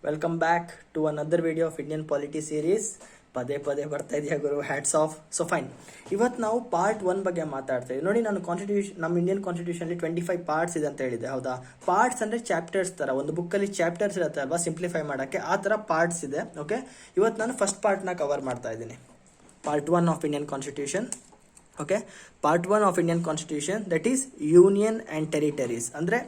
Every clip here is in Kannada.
Welcome back to another video of Indian polity series. ಪದೇ ಪದೇ ಬರ್ತಾ ಇದೆಯಾ ಗುರು, ಹ್ಯಾಟ್ಸ್ ಆಫ್. ಸೊ ಫೈನ್, ಇವತ್ತು ನಾವು ಪಾರ್ಟ್ 1 ಬಗ್ಗೆ ಮಾತಾಡ್ತಾ ಇದ್ದೀವಿ. ನೋಡಿ, ನಾನು ನಮ್ಮ ಇಂಡಿಯನ್ ಕಾನ್ಸ್ಟಿಟ್ಯೂಷನ್ 25 ಪಾರ್ಟ್ಸ್ ಇದೆ ಅಂತ ಹೇಳಿದೆ, ಹೌದಾ? ಪಾರ್ಟ್ಸ್ ಅಂದ್ರೆ ಚಾಪ್ಟರ್ಸ್ ತರ, ಒಂದು ಬುಕ್ಕಲ್ಲಿ ಚಾಪ್ಟರ್ಸ್ ಇರುತ್ತೆ ಅಲ್ವಾ, ಸಿಂಪ್ಲಿಫೈ ಮಾಡೋಕ್ಕೆ, ಆ ಥರ ಪಾರ್ಟ್ಸ್ ಇದೆ. ಓಕೆ, ಇವತ್ತು ನಾನು ಫಸ್ಟ್ ಪಾರ್ಟ್ನ ಕವರ್ ಮಾಡ್ತಾ ಇದ್ದೀನಿ, part 1 of Indian constitution. Okay, part 1 of Indian constitution, that is union and territories. ಅಂದರೆ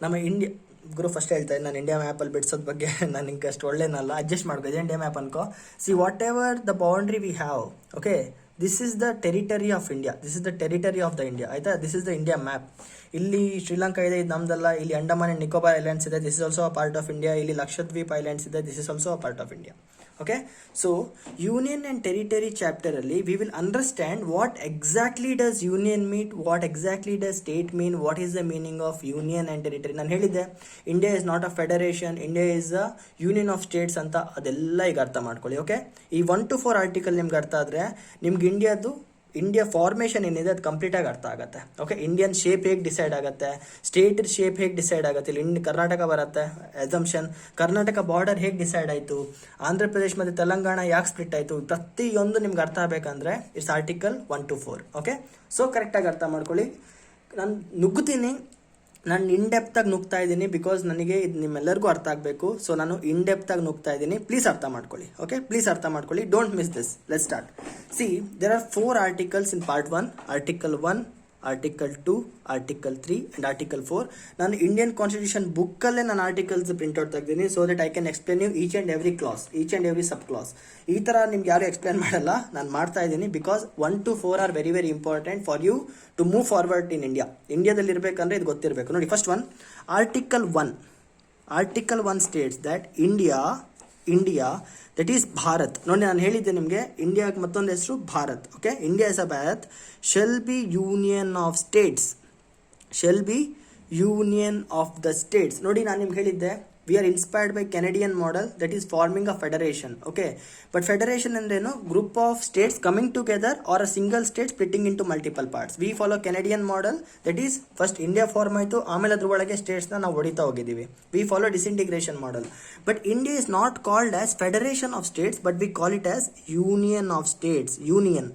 ನಮ್ಮ ಇಂಡಿಯಾ ಗುರು ಫಸ್ಟ್ ಹೇಳ್ತಾ ಇದ್ದೀನಿ, ನಾನು ಇಂಡಿಯಾ ಮ್ಯಾಪಲ್ಲಿ ಬಿಡಿಸೋದ್ ಬಗ್ಗೆ ನನಗೆ ಅಷ್ಟು ಒಳ್ಳೇನಲ್ಲ, ಅಡ್ಜಸ್ಟ್ ಮಾಡ್ಕೋ, ಇಂಡಿಯಾ ಮ್ಯಾಪ್ ಅನ್ಕೋ. See whatever the boundary we have, okay, this is the territory of India, this is the territory of the India, ಆಯ್ತಾ? This is the India map. ಇಲ್ಲಿ ಶ್ರೀಲಂಕಾ ಇದೆ, ಇದು ನಮ್ದಲ್ಲ. ಇಲ್ಲಿ ಅಂಡಮಾನ್ ಅಂಡ್ ನಿಕೋಬಾರ್ ಐಲ್ಯಾಂಡ್ಸ್ ಇದೆ, this is also a part of India. ಇಲ್ಲಿ ಲಕ್ಷದ್ವೀಪ್ ಐಲ್ಯಾಂಡ್ಸ್ ಇದೆ, this is also a part of India. Okay, so union and territory chapter alli we will understand what exactly does union mean, what exactly does state mean, what is the meaning of union and territory. ನಾನು ಹೇಳಿದ್ದೆ, India is not a federation, India is a union of States ಅಂತ. ಅದೆಲ್ಲ ಈಗ ಅರ್ಥ ಮಾಡ್ಕೊಳ್ಳಿ. ಓಕೆ, ಈ 1 to 4 ಆರ್ಟಿಕಲ್ ನಿಮ್ಗೆ ಅರ್ಥ ಆದರೆ ನಿಮ್ಗೆ ಇಂಡಿಯಾ ಫಾರ್ಮೇಷನ್ ಏನಿದೆ ಅದು ಕಂಪ್ಲೀಟಾಗಿ ಅರ್ಥ ಆಗುತ್ತೆ. ಓಕೆ, ಇಂಡಿಯನ್ ಶೇಪ್ ಹೇಗೆ ಡಿಸೈಡ್ ಆಗುತ್ತೆ, ಸ್ಟೇಟ್ ಶೇಪ್ ಹೇಗೆ ಡಿಸೈಡ್ ಆಗುತ್ತೆ, ಇಲ್ಲಿ ಕರ್ನಾಟಕ ಬರುತ್ತೆ, ಎಸಂಪ್ಷನ್, ಕರ್ನಾಟಕ ಬಾರ್ಡರ್ ಹೇಗೆ ಡಿಸೈಡ್ ಆಯಿತು, ಆಂಧ್ರ ಪ್ರದೇಶ್ ಮತ್ತು ತೆಲಂಗಾಣ ಯಾಕೆ ಸ್ಪ್ಲಿಟ್ ಆಯಿತು, ಪ್ರತಿಯೊಂದು ನಿಮ್ಗೆ ಅರ್ಥ ಆಗಬೇಕಂದ್ರೆ it's article 1 to 4. Okay, so ಕರೆಕ್ಟಾಗಿ ಅರ್ಥ ಮಾಡ್ಕೊಳ್ಳಿ. ನಾನು ನುಗ್ಗುತ್ತೀನಿ, ನಾನು ಇನ್ ಡೆಪ್ತಾಗಿ ನುಗ್ತಾ ಇದ್ದೀನಿ, ಬಿಕಾಸ್ ನನಗೆ ಇದು ನಿಮ್ಮೆಲ್ಲರಿಗೂ ಅರ್ಥ ಆಗಬೇಕು. ಸೊ ನಾನು ಇನ್ ಡೆಪ್ತಾಗಿ ನುಗ್ತಾ ಇದ್ದೀನಿ, ಪ್ಲೀಸ್ ಅರ್ಥ ಮಾಡ್ಕೊಳ್ಳಿ. ಓಕೆ, ಪ್ಲೀಸ್ ಅರ್ಥ ಮಾಡ್ಕೊಳ್ಳಿ, don't miss this. Let start. See, there are 4 articles in part 1, article 1, article 2, article 3 and article 4. ನಾನು ಇಂಡಿಯನ್ ಕಾನ್ಸ್ಟಿಟ್ಯೂಷನ್ ಬುಕ್ಕಲ್ಲೇ ನಾನು ಆರ್ಟಿಕಲ್ಸ್ ಪ್ರಿಂಟ್ಔಟ್ ತೆಗ್ದೀನಿ, so that I can explain you each and every clause, each and every sub clause. ಈ ಥರ ನಿಮ್ಗೆ ಯಾರು ಎಕ್ಸ್ಪ್ಲೇನ್ ಮಾಡಲ್ಲ, ನಾನು ಮಾಡ್ತಾ ಇದ್ದೀನಿ, because 1 to 4 are very very important for you to move forward in India. ಇಂಡಿಯಾದಲ್ಲಿ ಇರಬೇಕಂದ್ರೆ ಇದು ಗೊತ್ತಿರಬೇಕು. ನೋಡಿ, first one, article 1 states that India that is Bharat. ನೋಡಿ, ನಾನು ಹೇಳಿದ್ದೆ ನಿಮಗೆ, ಇಂಡಿಯಾಗೆ ಮತ್ತೊಂದು ಹೆಸರು Bharat. Okay, India is a Bharat, shall be union of states, shall be union of the states. ನೋಡಿ, ನಾನು ನಿಮ್ಗೆ ಹೇಳಿದ್ದೆ, we are inspired by Canadian model that is forming a federation. Okay, but federation ಅಂದ್ರೇನು? Group of states coming together or a single state splitting into multiple parts. We follow Canadian model, that is first India form ಆಯಿತು, ಆಮೇಲೆ ಅದ್ರ ಒಳಗೆ ಸ್ಟೇಟ್ಸ್ನ ನಾವು ಹೊಡಿತಾ ಹೋಗಿದ್ದೀವಿ. We follow disintegration model. But India is not called as federation of states, but we call it as union of states. Union,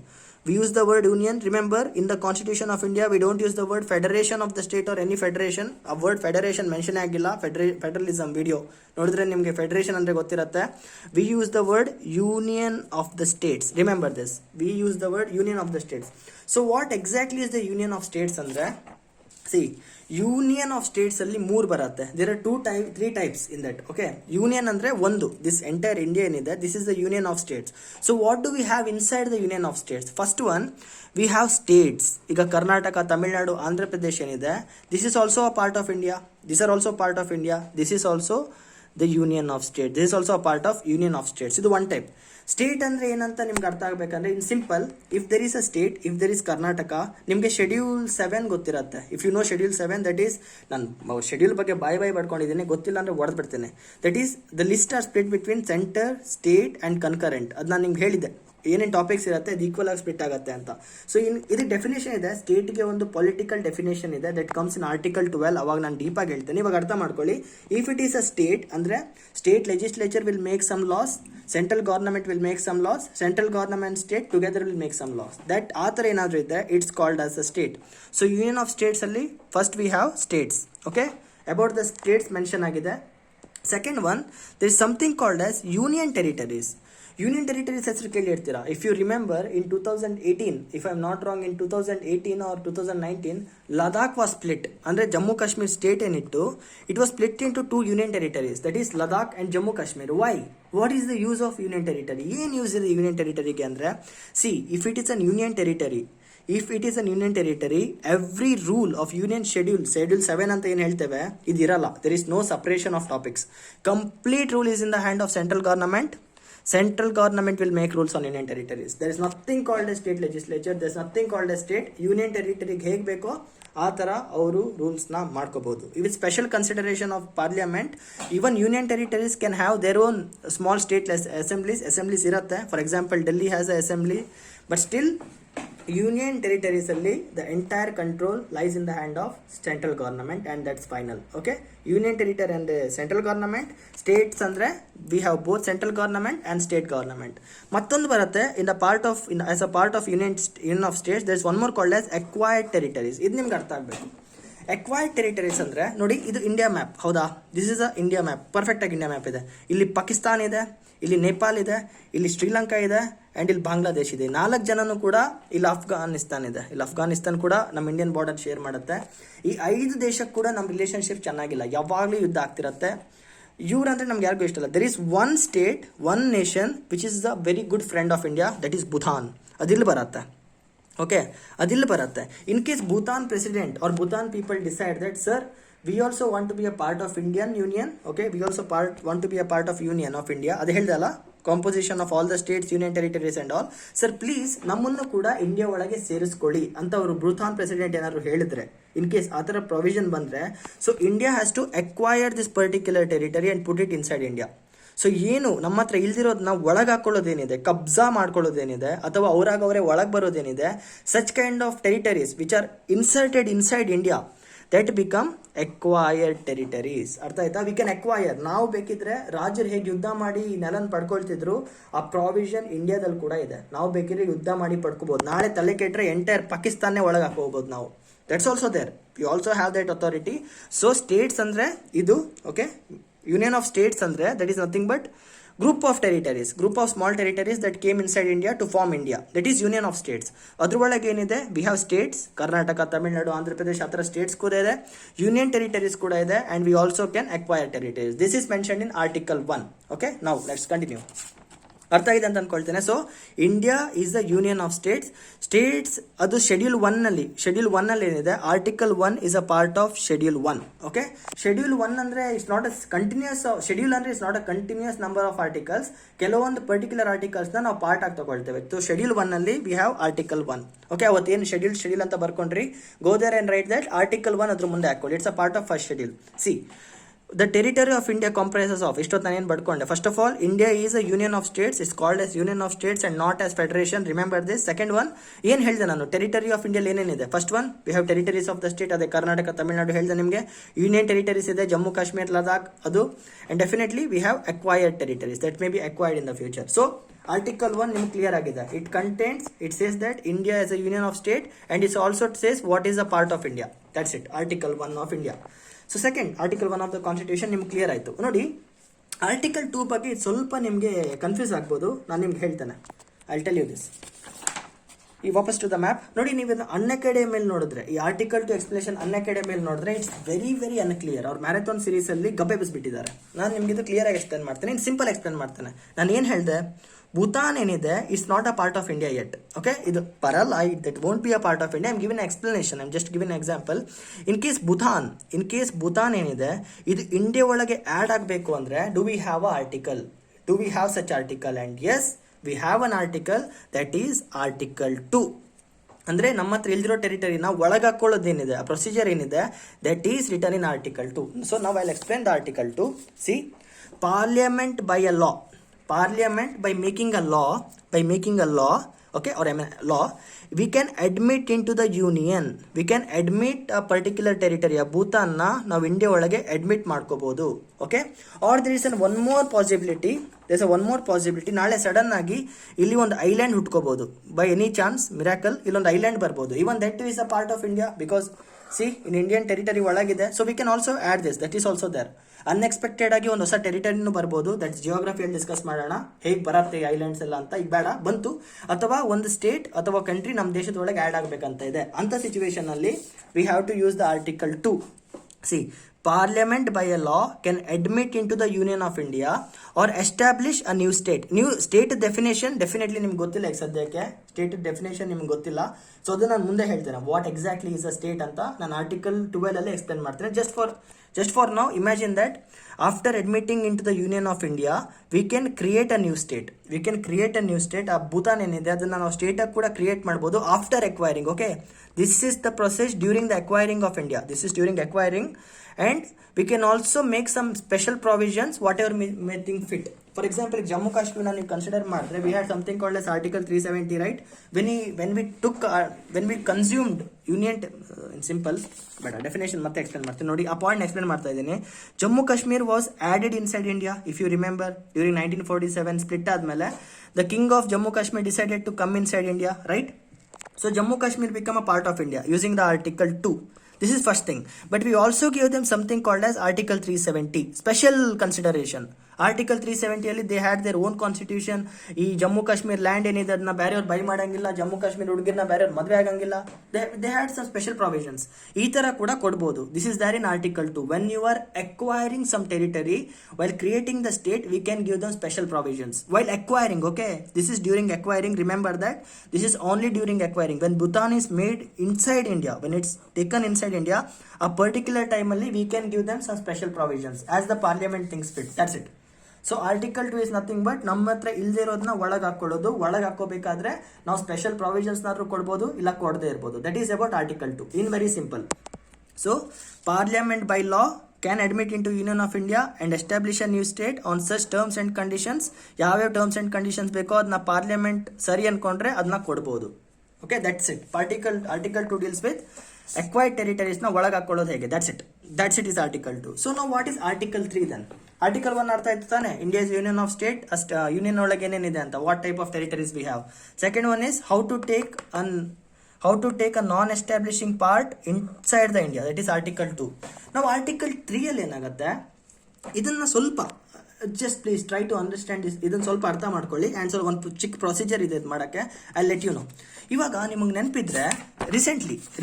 we use the word union. Remember, in the constitution of India we don't use the word federation of the state or any federation. A word federation mention ಆಗಿಲ್ಲ. ಫೆಡರಲಿಸಮ್ ವಿಡಿಯೋ ನೋಡಿದ್ರೆ ನಿಮಗೆ ಫೆಡರೇಷನ್ ಅಂದ್ರೆ ಗೊತ್ತಿರುತ್ತೆ. we use the word union of the states. Remember this, we use the word union of the states. So what exactly is the union of states ಅಂದ್ರೆ, see, ಯೂನಿಯನ್ ಆಫ್ ಸ್ಟೇಟ್ಸ್ ಅಲ್ಲಿ 3 ಬರುತ್ತೆ. There are 3 types in that. Okay, union ಅಂದ್ರೆ ಒಂದು, ದಿಸ್ ಎಂಟೈರ್ ಇಂಡಿಯಾ ಏನಿದೆ, this is the union of states. So what do we have inside the union of states? First one, we have states. ಈಗ ಕರ್ನಾಟಕ, ತಮಿಳುನಾಡು, ಆಂಧ್ರ ಪ್ರದೇಶ ಏನಿದೆ, this is also a part of India, this are also part of India, this is also the union of state, this is also a part of union of states. ಇದು ಒನ್ ಟೈಪ್. ಸ್ಟೇಟ್ ಅಂದ್ರೆ ಏನಂತ ನಿಮ್ಗೆ ಅರ್ಥ ಆಗ್ಬೇಕಂದ್ರೆ, in simple, if there is a state, if there is Karnataka, ನಿಮಗೆ ಶೆಡ್ಯೂಲ್ 7 ಗೊತ್ತಿರುತ್ತೆ. If you know schedule 7, that is, ನಾನು ಶೆಡ್ಯೂಲ್ ಬಗ್ಗೆ ಬಾಯ್ ಬರ್ಕೊಂಡಿದ್ದೀನಿ, ಗೊತ್ತಿಲ್ಲ ಅಂದ್ರೆ ಹೊಡೆದು ಬಿಡ್ತೇನೆ. That is the list are split between center, state and concurrent. ಅದು ನಾನು ನಿಮ್ಗೆ ಹೇಳಿದ್ದೆ, ಏನೇನು ಟಾಪಿಕ್ಸ್ ಇರುತ್ತೆ ಅದು ಈಕ್ವಲ್ ಆಗಿ ಸ್ಪ್ಲಿಟ್ ಆಗುತ್ತೆ ಅಂತ. ಸೊ ಇದಕ್ಕೆ ಡೆಫಿನೇಷನ್ ಇದೆ, ಸ್ಟೇಟ್ಗೆ ಒಂದು ಪೊಲಿಟಿಕಲ್ ಡೆಫಿನೇಷನ್ ಇದೆ, ದಟ್ ಕಮ್ಸ್ ಇನ್ ಆರ್ಟಿಕಲ್ 12. ಅವಾಗ ನಾನು ಡೀಪಾಗಿ ಹೇಳ್ತೇನೆ, ಇವಾಗ ಅರ್ಥ ಮಾಡ್ಕೊಳ್ಳಿ. If it is a state ಅಂದ್ರೆ, state legislature will make some laws, central government will make some laws, central government state together will make some laws. That ಆ ಥರ ಏನಾದರೂ ಇದ್ದರೆ it's called as a state. So union of states ಅಲ್ಲಿ first we have states. Okay, about the states mention ಆಗಿದೆ. Second one, there is something called as union territories. Union territories ಹೆಸರು ಕೇಳಿರ್ತೀರಾ. If you remember, in 2018, if I am not wrong, in 2018 or 2019, Ladakh was split. ಅಂದರೆ ಜಮ್ಮು ಕಾಶ್ಮೀರ್ ಸ್ಟೇಟ್ ಏನಿತ್ತು, it was split into 2 union territories, that is Ladakh and Jammu Kashmir. Why? What is the use of union territory? ಏನು ಯೂಸ್ ಇದೆ ಯೂನಿಯನ್ ಟೆರಿಟರಿಗೆ ಅಂದರೆ, see, if it is an union territory, every rule of union schedule 7 ಅಂತ ಏನು ಹೇಳ್ತೇವೆ, ಇದಿರಲ್ಲ. There is no separation of topics. Complete rule is in the hand of central government. Central government will make rules on union territories. There is nothing called as state legislature. There is nothing called as state. Union territory ಹೇಗೆ ಬೇಕೋ ಆ ಥರ ಅವರು ರೂಲ್ಸ್ನ ಮಾಡ್ಕೋಬಹುದು. With special consideration of parliament, even union territories can have their own small state assemblies ಇರುತ್ತೆ. For example, Delhi has a assembly, but still union territories ಅಲ್ಲಿ the entire control lies in the hand of central government and that's final. Okay, union territory ಅಂದ್ರೆ ಸೆಂಟ್ರಲ್ ಗವರ್ನಮೆಂಟ್, ಸ್ಟೇಟ್ಸ್ ಅಂದ್ರೆ we have both central government and state government. ಮತ್ತೊಂದು ಬರುತ್ತೆ in the part of as a part of union of states there is one more called as acquired territories. ಇದು ನಿಮ್ಗೆ ಅರ್ಥ ಆಗಬೇಕು. ಅಕ್ವೈರ್ಡ್ ಟೆರಿಟರೀಸ್ ಅಂದ್ರೆ ನೋಡಿ, ಇದು ಇಂಡಿಯಾ ಮ್ಯಾಪ್ ಹೌದಾ, this is a India map, perfect ಆಗಿ ಇಂಡಿಯಾ ಮ್ಯಾಪ್ ಇದೆ. ಇಲ್ಲಿ ಪಾಕಿಸ್ತಾನ್ ಇದೆ, ಇಲ್ಲಿ ನೇಪಾಲ್ ಇದೆ, ಇಲ್ಲಿ ಶ್ರೀಲಂಕಾ ಇದೆ ಅಂಡ್ ಇಲ್ಲಿ ಬಾಂಗ್ಲಾದೇಶ್ ಇದೆ. 4 ಜನನು ಕೂಡ ಇಲ್ಲಿ ಅಫ್ಘಾನಿಸ್ತಾನ್ ಇದೆ. ಇಲ್ಲಿ ಅಫ್ಘಾನಿಸ್ತಾನ್ ಕೂಡ ನಮ್ಮ ಇಂಡಿಯನ್ ಬಾರ್ಡರ್ ಶೇರ್ ಮಾಡುತ್ತೆ. ಈ 5 ದೇಶಕ್ಕೆ ಕೂಡ ನಮ್ಮ ರಿಲೇಶನ್ಶಿಪ್ ಚೆನ್ನಾಗಿಲ್ಲ, ಯಾವಾಗಲೂ ಯುದ್ಧ ಆಗ್ತಿರತ್ತೆ. ಇವ್ರಂದ್ರೆ ನಮ್ಗೆ ಯಾರಿಗೂ ಇಷ್ಟ ಇಲ್ಲ. There is one state, one nation which is the very good friend of India, that is Bhutan. ಅದಿಲ್ಲಿ ಬರುತ್ತೆ. ಓಕೆ, ಅದಿಲ್ಲಿ ಬರುತ್ತೆ. In case Bhutan president or Bhutan people decide that sir we also want to be a part of Indian union, okay we also want to be a part of union of India, ಅದು ಹೇಳ್ದಲ್ಲ composition of all the states union territories and all, sir please ನಮ್ಮನ್ನು ಕೂಡ ಇಂಡಿಯಾ ಒಳಗೆ ಸೇರಿಸ್ಕೊಳ್ಳಿ ಅಂತ ಅವರು ಭೂತಾನ್ ಪ್ರೆಸಿಡೆಂಟ್ ಏನಾದ್ರು ಹೇಳಿದ್ರೆ, ಇನ್ ಕೇಸ್ ಆ ಥರ ಪ್ರೊವಿಷನ್ ಬಂದ್ರೆ, so India has to acquire this particular territory and put it inside India. So ಏನು ನಮ್ಮ ಹತ್ರ ಇಲ್ದಿರೋದು ನಾವು ಒಳಗೆ ಹಾಕೊಳ್ಳೋದೇನಿದೆ, ಕಬ್ಜಾ ಮಾಡ್ಕೊಳ್ಳೋದೇನಿದೆ, ಅಥವಾ ಅವರೇ ಒಳಗೆ ಬರೋದೇನಿದೆ, such kind of territories which are inserted inside India, that become acquired territories. ಅರ್ಥ ಆಯ್ತಾ? We can acquire. ನಾವು ಬೇಕಿದ್ರೆ ರಾಜರು ಹೇಗೆ ಯುದ್ಧ ಮಾಡಿ ನೆಲನ್ ಪಡ್ಕೊಳ್ತಿದ್ರು, ಆ ಪ್ರಾವಿಷನ್ ಇಂಡಿಯಾದಲ್ಲಿ ಕೂಡ ಇದೆ. ನಾವು ಬೇಕಿದ್ರೆ ಯುದ್ಧ ಮಾಡಿ ಪಡ್ಕೋಬಹುದು. ನಾಳೆ ತಲೆ ಕೆಟ್ಟರೆ ಎಂಟೈರ್ ಪಾಕಿಸ್ತಾನೇ ಒಳಗೆ ಹಾಕೋಬಹುದು ನಾವು. That's also there. We also have that authority. So states ಅಂದ್ರೆ ಇದು, ಓಕೆ, ಯೂನಿಯನ್ ಆಫ್ ಸ್ಟೇಟ್ಸ್ ಅಂದ್ರೆ that is nothing but group of territories, group of small territories that came inside India to form India, that is union of states. ಅದ್ರೊಳಗೆ ಏನಿದೆ, we have states, Karnataka, Tamil Nadu, Andhra ಪ್ರದೇಶ, ಆ ಥರ ಸ್ಟೇಟ್ಸ್ ಕೂಡ ಇದೆ, ಯೂನಿಯನ್ ಟೆರಿಟರೀಸ್ ಕೂಡ ಇದೆ, and we also can acquire territories. This is mentioned in Article 1. Okay, now let's continue. ಅರ್ಥ ಆಗಿದೆ ಅಂತ ಅನ್ಕೊಳ್ತೇನೆ. So India is the union of states ಅದು ಶೆಡ್ಯೂಲ್ 1 ನಲ್ಲಿ ಏನಿದೆ, article 1 is a part of schedule 1. Okay, schedule 1 ಅಂದ್ರೆ it's not a continuous, schedule ಅಂದ್ರೆ it's not a continuous number of articles. ಕೆಲವೊಂದು ಪರ್ಟಿಕ್ಯುಲರ್ ಆರ್ಟಿಕಲ್ಸ್ ನಾವು ಪಾರ್ಟ್ ಆಗಿ ತಗೊಳ್ತೇವೆ. ಸೊ ಶೆಡ್ಯೂಲ್ 1 ನಲ್ಲಿ ವಿ ಹ್ಯಾವ್ ಆರ್ಟಿಕಲ್ 1. ಓಕೆ, ಅವತ್ತೇನು ಶೆಡ್ಯೂಲ್ ಅಂತ ಬರ್ಕೊಂಡ್ರಿ, go there and write that article 1 ಅದ್ರ ಮುಂದೆ ಹಾಕೊಳ್ಳಿ. It's a part of first schedule. See, the territory of India comprises of, ಇಷ್ಟೊತ್ತು ನಾನು ಏನು ಬಡ್ಕೊಂಡೆ, first of all India is a union of states, is called as union of states and not as federation. Remember this. Second one ಏನು ಹೇಳಿದೆ ನಾನು, ಟೆರಿಟರಿ ಆಫ್ ಇಂಡಿಯಾ ಏನೇನಿದೆ. First one we have territories of the state, ಅದೇ ಕರ್ನಾಟಕ, ತಮಿಳುನಾಡು ಹೇಳಿದೆ ನಿಮಗೆ. ಯೂನಿಯನ್ ಟೆರಿಟರೀಸ್ ಇದೆ, ಜಮ್ಮು ಕಾಶ್ಮೀರ್, ಲದಾಖ್, ಅದು. And definitely we have acquired territories that may be acquired in the future. So article 1 ನಿಮ್ಗೆ ಕ್ಲಿಯರ್ ಆಗಿದೆ. It says that India is a union of state and it's also says what is a part of India. That's it, article 1 of India. So second, article 1 of the constitution ನಿಮ್ಗೆ ಕ್ಲಿಯರ್ ಆಯಿತು. ನೋಡಿ, ಆರ್ಟಿಕಲ್ 2 ಬಗ್ಗೆ ಸ್ವಲ್ಪ ನಿಮಗೆ ಕನ್ಫ್ಯೂಸ್ ಆಗ್ಬೋದು, ನಾನು ನಿಮ್ಗೆ ಹೇಳ್ತೇನೆ. I tell you this. ಈ ವಾಪಸ್ ಟು ದ ಮ್ಯಾಪ್ ನೋಡಿ, ನೀವು ಅನ್ಅಕಾಡೆಮಿ ಮೇಲೆ ನೋಡಿದ್ರೆ, ಈ ಆರ್ಟಿಕಲ್ 2 ಎಕ್ಸ್ಪ್ಲೇಷನ್ ಅನ್ಅಕಾಡೆಮಿ ಮೇಲೆ ನೋಡಿದ್ರೆ ಇಟ್ಸ್ ವೆರಿ ವೆರಿ ಅನ್ಕ್ಲಿಯರ್. ಅವ್ರ ಮ್ಯಾರಥಾನ್ ಸೀರೀಸ್ ಅಲ್ಲಿ ಗಬ್ಬೆ ಬಿಸ್ಬಿಟ್ಟಿದ್ದಾರೆ. ನಾನು ನಿಮ್ಗೆ ಇದು ಕ್ಲಿಯರ್ ಆಗಿ ಎಕ್ಸ್ಪ್ಲೇನ್ ಮಾಡ್ತೇನೆ, ಇನ್ನು ಸಿಂಪಲ್ ಎಕ್ಸ್ಪ್ಲೇನ್ ಮಾಡ್ತೇನೆ. ನಾನು ಏನು ಹೇಳಿದೆ, ಭೂತಾನ್ ಏನಿದೆ it's not a part of India yet. Okay, ಇದು ಬರಲ್ಲ, that won't be a part of India. I am giving explanation, I am just giving example. In case Bhutan ಏನಿದೆ ಇದು ಇಂಡಿಯಾ ಒಳಗೆ ಆಡ್ ಆಗಬೇಕು ಅಂದ್ರೆ do we have a article, do we have such article? And yes, we have an article, that is article 2. ಅಂದ್ರೆ ನಮ್ಮ ಹತ್ರ ಇಲ್ದಿರೋ ಟೆರಿಟರಿ ನಾವು ಒಳಗೆ ಹಾಕೊಳ್ಳೋದೇನಿದೆ, ಆ ಪ್ರೊಸೀಜರ್ ಏನಿದೆ, that is written in article 2. So ನಾವು I will explain the article 2. See, parliament by a law, Parliament by making a law, okay, or law, we can admit into the union, we can admit a particular territory. Bhutan na ನಾವು ಇಂಡಿಯಾ ಒಳಗೆ ಅಡ್ಮಿಟ್ ಮಾಡ್ಕೋಬಹುದು. Okay, or there is one more possibility, ನಾಳೆ ಸಡನ್ ಆಗಿ ಇಲ್ಲಿ ಒಂದು ಐಲ್ಯಾಂಡ್ ಹುಟ್ಕೋಬಹುದು. ಬೈ ಎನಿ ಚಾನ್ಸ್, ಮಿರಾಕಲ್, ಇಲ್ಲೊಂದು ಐಲ್ಯಾಂಡ್ ಬರ್ಬೋದು. Even that is a part of India because see in Indian territory ಒಳಗಿದೆ. So we can also add this, that is also there. Unexpected ಆಗಿ ಒಂದು ಹೊಸ ಟೆರಿಟರಿನೂ ಬರ್ಬೋದು. ದಟ್ಸ್ ಜಿಯೋಗ್ರಫಿಯಲ್ಲಿ ಡಿಸ್ಕಸ್ ಮಾಡೋಣ, ಹೇಗೆ ಬರುತ್ತೆ ಐಲ್ಯಾಂಡ್ಸ್ ಎಲ್ಲ ಅಂತ. ಈಗ ಬೇಡ, ಬಂತು. ಅಥವಾ ಒಂದು ಸ್ಟೇಟ್ ಅಥವಾ ಕಂಟ್ರಿ ನಮ್ಮ ದೇಶದೊಳಗೆ ಆಡ್ ಆಗಬೇಕಂತ ಇದೆ. ಅಂತ ಸಿಚುವೇಶನ್ ಅಲ್ಲಿ we have to use the article 2. See, Parliament by a law can admit into the Union of India or establish a new state. New state definition definitely ನಿಮ್ಗೆ ಗೊತ್ತಿಲ್ಲ ಈಗ ಸದ್ಯಕ್ಕೆ. ಸ್ಟೇಟ್ ಡೆಫಿನೇಷನ್ ನಿಮ್ಗೆ ಗೊತ್ತಿಲ್ಲ. ಸೊ ಅದು ನಾನು ಮುಂದೆ ಹೇಳ್ತೇನೆ, what exactly is a state ಅಂತ ನಾನು ಆರ್ಟಿಕಲ್ 12 ಅಲ್ಲಿ ಎಕ್ಸ್ಪ್ಲೇನ್ ಮಾಡ್ತೇನೆ. Just for now, imagine that after admitting into the Union of India, we can create a new state. ಆ ಭೂತಾನ್ ಏನಿದೆ ಅದನ್ನ ನಾವು ಸ್ಟೇಟ್ ಆಗಿ ಕೂಡ ಕ್ರಿಯೇಟ್ ಮಾಡ್ಬೋದು after acquiring. Okay, this is the process during the acquiring of India. This is during acquiring, and we can also make some special provisions whatever may think fit. For example Jammu Kashmir ನೀವು ಕನ್ಸಿಡರ್ ಮಾಡಿದ್ರೆ we had something called as article 370 right. When we consumed union in simple ಬೇಡ ಡೆಫಿನೇಷನ್ ಮತ್ತೆ ಎಕ್ಸ್ಪ್ಲೇನ್ ಮಾಡ್ತೀನಿ ನೋಡಿ. ಆ ಪಾಯಿಂಟ್ ಎಕ್ಸ್ಪ್ಲೇನ್ ಮಾಡ್ತಾ ಇದ್ದೀನಿ. Jammu Kashmir was added inside India. If you remember during 1947 split ಆದ್ಮೇಲೆ the king of Jammu Kashmir decided to come inside India, right? So Jammu Kashmir become a part of India using the Article 2. This is first thing. But we also gave them something called as Article 370. Special consideration. Article 370 ಅಲ್ಲಿ they had their own constitution. ಈ ಜಮ್ಮು ಕಾಶ್ಮೀರ್ ಲ್ಯಾಂಡ್ ಏನಿದೆ ಅದನ್ನ ಬೇರೆಯವ್ರು ಬೈ ಮಾಡಂಗಿಲ್ಲ, ಜಮ್ಮು ಕಾಶ್ಮೀರ್ ಹುಡುಗಿರ್ನ ಬೇರೆಯವ್ರು ಮದುವೆ ಆಗಂಗಿಲ್ಲ. They had some special provisions. ಈ ತರ ಕೂಡ ಕೊಡ್ಬೋದು. This is there in Article 2. When you are acquiring some territory while creating the state, we can give them special provisions. While acquiring, okay? This is during acquiring. Remember that this is only during acquiring. When Bhutan is made inside India, when it's taken inside India, a particular time only we can give them some special provisions as the parliament thinks fit. That's it. So article 2 is nothing but ನಮ್ಮ ಹತ್ರ ಇಲ್ದಿರೋದನ್ನ ಒಳಗೆ ಹಾಕೊಳ್ಳೋದು. ಒಳಗೆ ಹಾಕೋಬೇಕಾದ್ರೆ ನಾವು ಸ್ಪೆಷಲ್ ಪ್ರಾವಿಷನ್ಸ್ನಾದ್ರೂ ಕೊಡ್ಬೋದು, ಇಲ್ಲ ಕೊಡದೇ ಇರ್ಬೋದು. That is about article 2 in very simple. So parliament by law can admit into union of India and establish a new state on such terms and conditions. ಯಾವ್ಯಾವ ಟರ್ಮ್ಸ್ ಅಂಡ್ ಕಂಡೀಷನ್ಸ್ ಬೇಕೋ ಅದನ್ನ ಪಾರ್ಲಿಮೆಂಟ್ ಸರಿ ಅನ್ಕೊಂಡ್ರೆ ಅದನ್ನ ಕೊಡ್ಬೋದು. Okay, that's it. Article 2 deals with acquired territories ನ ಒಳಗೆ ಹಾಕೊಳ್ಳೋದು ಹೇಗೆ. That's it is article 2. So ನಾವು what is article 3 then? Article 1 ಅರ್ಥ ಆಯ್ತು ತಾನೆ? India is union of state. Union ಒಳಗೆ ಏನೇನಿದೆ ಅಂತ, what type of territories we have. Second one is how to take a non establishing part inside the India. That is article 2. ನಾವು ಆರ್ಟಿಕಲ್ 3 ಅಲ್ಲಿ ಏನಾಗುತ್ತೆ, ಇದನ್ನ ಸ್ವಲ್ಪ just please try to understand this. ಇದನ್ನ ಸ್ವಲ್ಪ ಅರ್ಥ ಮಾಡ್ಕೊಳ್ಳಿ. ಆ್ಯಂಡ್ ಸ್ವಲ್ಪ ಒಂದು ಚಿಕ್ಕ ಪ್ರೊಸೀಜರ್ ಇದೆ ಮಾಡೋಕ್ಕೆ. I let you know. ಇವಾಗ ನಿಮಗೆ ನೆನಪಿದ್ರೆ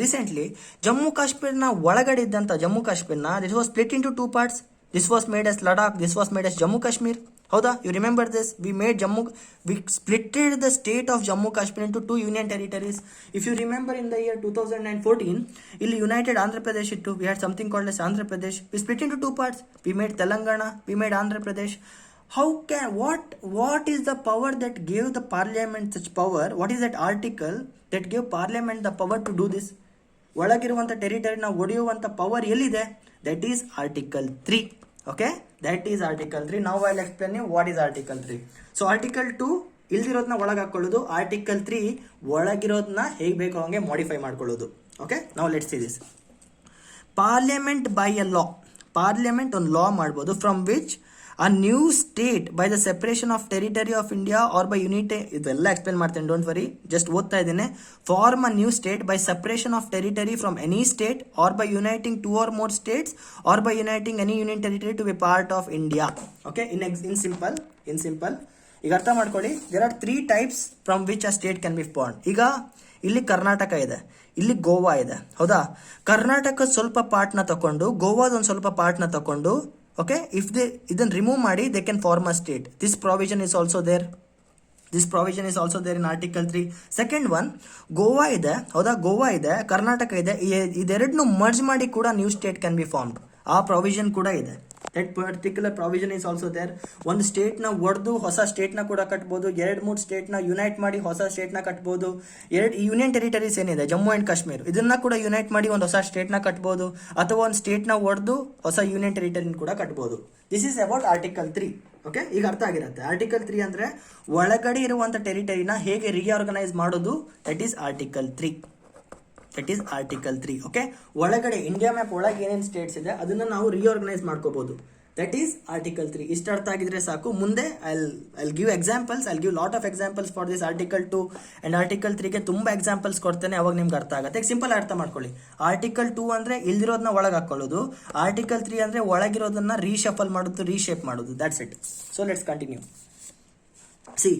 ರೀಸೆಂಟ್ಲಿ ಜಮ್ಮು ಕಾಶ್ಮೀರ್ನ ಒಳಗಡೆ ಇದ್ದಂಥ ಜಮ್ಮು ಕಾಶ್ಮೀರ್ನ this was split in to 2 parts. This was made as Ladakh, this was made as Jammu Kashmir. ಹೌದಾ? You remember this? We splitted the state of Jammu Kashmir into 2 union territories. If you remember in the year 2014 ಇಲ್ಲಿ ಯುನೈಟೆಡ್ ಆಂಧ್ರ ಪ್ರದೇಶ್ ಇತ್ತು. We had something called as Andhra Pradesh. V split in to 2 parts. We made Telangana, we made Andhra Pradesh. What is the power that gave the parliament such power? What is that article that gave parliament the power to do this? ಒಳಗಿರುವಂಥ ಟೆರಿಟರಿನ ಒಡೆಯುವಂಥ ಪವರ್ ಎಲ್ಲಿದೆ? That is article 3. Okay, that is article 3. ನಾವು I explain you what is article 3. So article 2 ಇಲ್ದಿರೋದನ್ನ ಒಳಗೆ ಹಾಕೊಳ್ಳೋದು. ಆರ್ಟಿಕಲ್ 3 ಒಳಗಿರೋದನ್ನ ಹೇಗೆ ಬೇಕೋ ಹಂಗೆ ಮಾಡಿಫೈ ಮಾಡ್ಕೊಳ್ಳೋದು. ಓಕೆ, ನಾವು let's see this. Parliament by a law. Parliament ಒಂದು ಲಾ ಮಾಡ್ಬೋದು from which a new state by the separation of territory of India or by unity. ಇದೆಲ್ಲ ಎಕ್ಸ್ಪ್ಲೇನ್ ಮಾಡ್ತೇನೆ, ಡೋಂಟ್ ವರಿ, ಜಸ್ಟ್ ಓದ್ತಾ ಇದ್ದೇನೆ. Form a new state by separation of territory from any state or by uniting 2 or more states or by uniting any union territory to be part of India. Okay, in simple ಈಗ ಅರ್ಥ ಮಾಡ್ಕೊಳ್ಳಿ. There are 3 types from which a state can be formed. ಈಗ ಇಲ್ಲಿ ಕರ್ನಾಟಕ ಇದೆ, ಇಲ್ಲಿ ಗೋವಾ ಇದೆ. ಹೌದಾ? ಕರ್ನಾಟಕ ಸ್ವಲ್ಪ ಪಾರ್ಟ್ನ ತಗೊಂಡು ಗೋವಾದ ಒಂದು ಸ್ವಲ್ಪ ಪಾರ್ಟ್ನ ತಗೊಂಡು, ಓಕೆ, ಇಫ್ ದೇ ಇದನ್ನು ರಿಮೂವ್ ಮಾಡಿ they can form a state. This provision is also there. In article 3. Second one, Goa ಇದೆ. ಹೌದಾ? ಗೋವಾ ಇದೆ, ಕರ್ನಾಟಕ ಇದೆ. ಇದೆರಡನ್ನು ಮರ್ಜ್ ಮಾಡಿ ಕೂಡ new state can be formed. ಆ ಪ್ರಾವಿಷನ್ ಕೂಡ ಇದೆ. That particular provision is also there. ಒಂದು ಸ್ಟೇಟ್ನ ಒಡೆದು ಹೊಸ ಸ್ಟೇಟ್ನ ಕೂಡ ಕಟ್ಬೋದು. 2-3 ಸ್ಟೇಟ್ನ ಯುನೈಟ್ ಮಾಡಿ ಹೊಸ ಸ್ಟೇಟ್ನ ಕಟ್ಬೋದು. ಯೂನಿಯನ್ ಟೆರಿಟರೀಸ್ ಏನಿದೆ ಜಮ್ಮು ಆ್ಯಂಡ್ ಕಾಶ್ಮೀರ್, ಇದನ್ನ ಕೂಡ ಯುನೈಟ್ ಮಾಡಿ ಒಂದು ಹೊಸ ಸ್ಟೇಟ್ನ ಕಟ್ಬೋದು. ಅಥವಾ ಒಂದು ಸ್ಟೇಟ್ನ ಒಡೆದು ಹೊಸ ಯೂನಿಯನ್ ಟೆರಿಟರಿನ ಕೂಡ ಕಟ್ಬೋದು. This is about article 3. Okay, ಈಗ ಅರ್ಥ ಆಗಿರುತ್ತೆ. ಆರ್ಟಿಕಲ್ 3 ಅಂದರೆ ಒಳಗಡೆ ಇರುವಂಥ ಟೆರಿಟರಿನ ಹೇಗೆ ರಿಆರ್ಗನೈಸ್ ಮಾಡೋದು. That is article 3. ಓಕೆ, ಒಳಗಡೆ ಇಂಡಿಯಾ ಮ್ಯಾಪ್ ಒಳಗೆ ಏನೇನು ಸ್ಟೇಟ್ಸ್ ಇದೆ ಅದನ್ನ ನಾವು ರಿಆರ್ಗನೈಸ್ ಮಾಡ್ಕೋಬಹುದು. That is article 3. ಇಷ್ಟು ಅರ್ಥ ಆಗಿದ್ರೆ ಸಾಕು. ಮುಂದೆ I'll give examples. I'll give lot of examples for this article 2 and article 3ಗೆ ತುಂಬಾ ಎಕ್ಸಾಂಪಲ್ಸ್ ಕೊಡ್ತೇನೆ, ಅವಾಗ ನಿಮ್ಗೆ ಅರ್ಥ ಆಗುತ್ತೆ. ಸಿಂಪಲ್ ಅರ್ಥ ಮಾಡ್ಕೊಳ್ಳಿ. ಆರ್ಟಿಕಲ್ 2 ಅಂದ್ರೆ ಇಲ್ದಿರೋದನ್ನ ಒಳಗೆ ಹಾಕೊಳ್ಳೋದು. ಆರ್ಟಿಕಲ್ 3 ಅಂದ್ರೆ ಒಳಗಿರೋದನ್ನ ರೀಶಫಲ್ ಮಾಡೋದು, ರೀಶೇಪ್ ಮಾಡೋದು. That's it. So let's continue. C,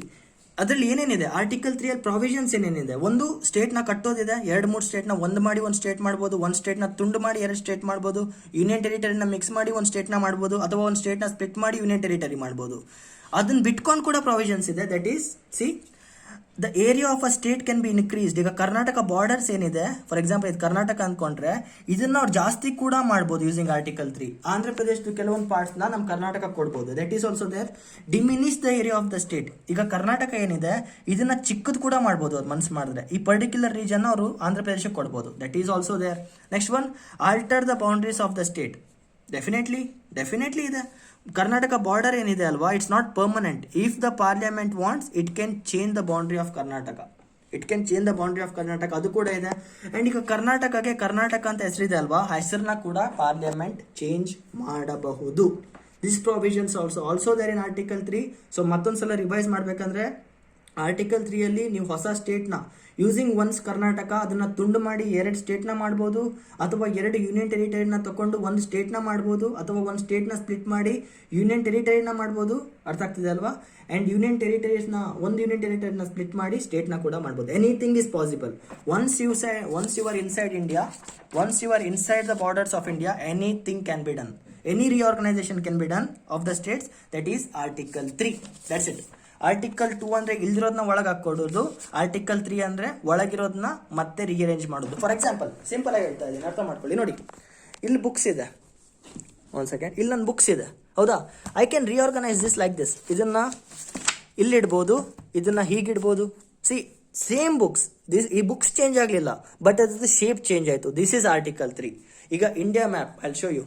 ಅದರಲ್ಲಿ ಏನೇನಿದೆ ಆರ್ಟಿಕಲ್ 3 ಅಲ್ಲಿ ಪ್ರಾವಿಷನ್ಸ್ ಏನೇನಿದೆ. ಒಂದು ಸ್ಟೇಟ್ನ ಕಟ್ಟೋದಿದೆ. 2-3 ಸ್ಟೇಟ್ನ ಒಂದು ಮಾಡಿ ಒಂದು ಸ್ಟೇಟ್ ಮಾಡ್ಬೋದು. ಒಂದು ಸ್ಟೇಟ್ನ ತುಂಡು ಮಾಡಿ 2 ಸ್ಟೇಟ್ ಮಾಡ್ಬೋದು. ಯೂನಿಯನ್ ಟೆರಿಟರಿನ ಮಿಕ್ಸ್ ಮಾಡಿ ಒಂದು ಸ್ಟೇಟ್ನ ಮಾಡ್ಬೋದು. ಅಥವಾ ಒಂದು ಸ್ಟೇಟ್ನ ಸ್ಪ್ಲಿಟ್ ಮಾಡಿ ಯೂನಿಯನ್ ಟೆರಿಟರಿ ಮಾಡ್ಬೋದು. ಅದನ್ನ ಬಿಟ್ಕೊಂಡು ಕೂಡ ಪ್ರಾವಿಷನ್ಸ್ ಇದೆ. That is, C, the area of a state can B increased. ಈಗ ಕರ್ನಾಟಕ ಬಾರ್ಡರ್ಸ್ ಏನಿದೆ, ಫಾರ್ ಎಕ್ಸಾಂಪಲ್ ಇದು ಕರ್ನಾಟಕ ಅಂದ್ಕೊಂಡ್ರೆ ಇದನ್ನ ಅವ್ರು ಜಾಸ್ತಿ ಕೂಡ ಮಾಡ್ಬೋದು ಯೂಸಿಂಗ್ ಆರ್ಟಿಕಲ್ 3. ಆಂಧ್ರ ಪ್ರದೇಶದ ಕೆಲವೊಂದು ಪಾರ್ಟ್ಸ್ನ ನಮ್ಮ ಕರ್ನಾಟಕ ಕೊಡ್ಬೋದು. That is also there. Diminish the area of the state. ಈಗ ಕರ್ನಾಟಕ ಏನಿದೆ ಇದನ್ನ ಚಿಕ್ಕದು ಕೂಡ ಮಾಡ್ಬೋದು ಅವ್ರು ಮನ್ಸು ಮಾಡಿದ್ರೆ. ಈ ಪರ್ಟಿಕ್ಯುಲರ್ ರೀಜನ್ ಅವರು ಆಂಧ್ರ ಪ್ರದೇಶಕ್ಕೆ ಕೊಡ್ಬೋದು. That is also there. Next one, alter the boundaries of the state. Definitely ಇದೆ. ಕರ್ನಾಟಕ ಬಾರ್ಡರ್ ಏನಿದೆ ಅಲ್ವಾ, it's not permanent. If the parliament wants it can change the boundary of Karnataka. It can change the boundary of Karnataka, ಅದು ಕೂಡ ಇದೆ. ಅಂಡ್ ಈಗ ಕರ್ನಾಟಕಕ್ಕೆ ಕರ್ನಾಟಕ ಅಂತ ಹೆಸರಿದೆ ಅಲ್ವಾ, ಆ ಹೆಸರನ್ನ ಕೂಡ ಪಾರ್ಲಿಮೆಂಟ್ ಚೇಂಜ್ ಮಾಡಬಹುದು. This provisions also there in article 3. So ಮತ್ತೊಂದ್ಸಲ ರಿವೈಸ್ ಮಾಡ್ಬೇಕಂದ್ರೆ ಆರ್ಟಿಕಲ್ 3 ಅಲ್ಲಿ ನೀವು ಹೊಸ ಸ್ಟೇಟ್ನ ಯೂಸಿಂಗ್ ಒನ್ಸ್ ಕರ್ನಾಟಕ ಅದನ್ನ ತುಂಡು ಮಾಡಿ 2 ಸ್ಟೇಟ್ನ ಮಾಡ್ಬೋದು, ಅಥವಾ 2 ಯೂನಿಯನ್ ಟೆರಿಟರಿನ ತಗೊಂಡು 1 ಸ್ಟೇಟ್ನ ಮಾಡ್ಬೋದು, ಅಥವಾ 1 ಸ್ಟೇಟ್ನ ಸ್ಪ್ಲಿಟ್ ಮಾಡಿ ಯೂನಿಯನ್ ಟೆರಿಟರಿನ ಮಾಡ್ಬೋದು. ಅರ್ಥ ಆಗ್ತಿದೆ ಅಲ್ವಾ? ಅಂಡ್ ಯೂನಿಯನ್ ಟೆರಿಟರೀಸ್ನ 1 ಯೂನಿಯನ್ ಟೆರಿಟರಿನ ಸ್ಪ್ಲಿಟ್ ಮಾಡಿ ಸ್ಟೇಟ್ನ ಕೂಡ ಮಾಡ್ಬೋದು. Anything is possible once you are inside India, once you are inside the borders of India, anything can be done. Any reorganisation can be done of the states. That is article 3. That's it. Article 2 ಅಂದ್ರೆ ಇಲ್ದಿರೋದನ್ನ ಒಳಗೆ ಹಾಕೊಡೋದು, ಆರ್ಟಿಕಲ್ 3 ಅಂದ್ರೆ ಒಳಗಿರೋದನ್ನ ಮತ್ತೆ ರಿಅರೇಂಜ್ ಮಾಡೋದು. ಫಾರ್ ಎಕ್ಸಾಂಪಲ್ ಸಿಂಪಲ್ ಆಗಿ ಹೇಳ್ತಾ ಇದ್ದೀನಿ, ಅರ್ಥ ಮಾಡ್ಕೊಳ್ಳಿ. ನೋಡಿ, ಇಲ್ಲಿ ಬುಕ್ಸ್ ಇದೆ, ಒಂದು ಸೆಕೆಂಡ್, ಇಲ್ಲಿ ನನ್ನ ಬುಕ್ಸ್ ಇದೆ, ಹೌದಾ? I can reorganise this like this. ಇದನ್ನ ಇಲ್ಲಿಡ್ಬೋದು, ಇದನ್ನ ಹೀಗಿಡ್ಬೋದು. ಸೇಮ್ ಬುಕ್ಸ್, ಈ ಬುಕ್ಸ್ ಚೇಂಜ್ ಆಗಲಿಲ್ಲ, ಬಟ್ ಅದ್ರ ಶೇಪ್ ಚೇಂಜ್ ಆಯಿತು. This is article 3. ಈಗ India map, I show you.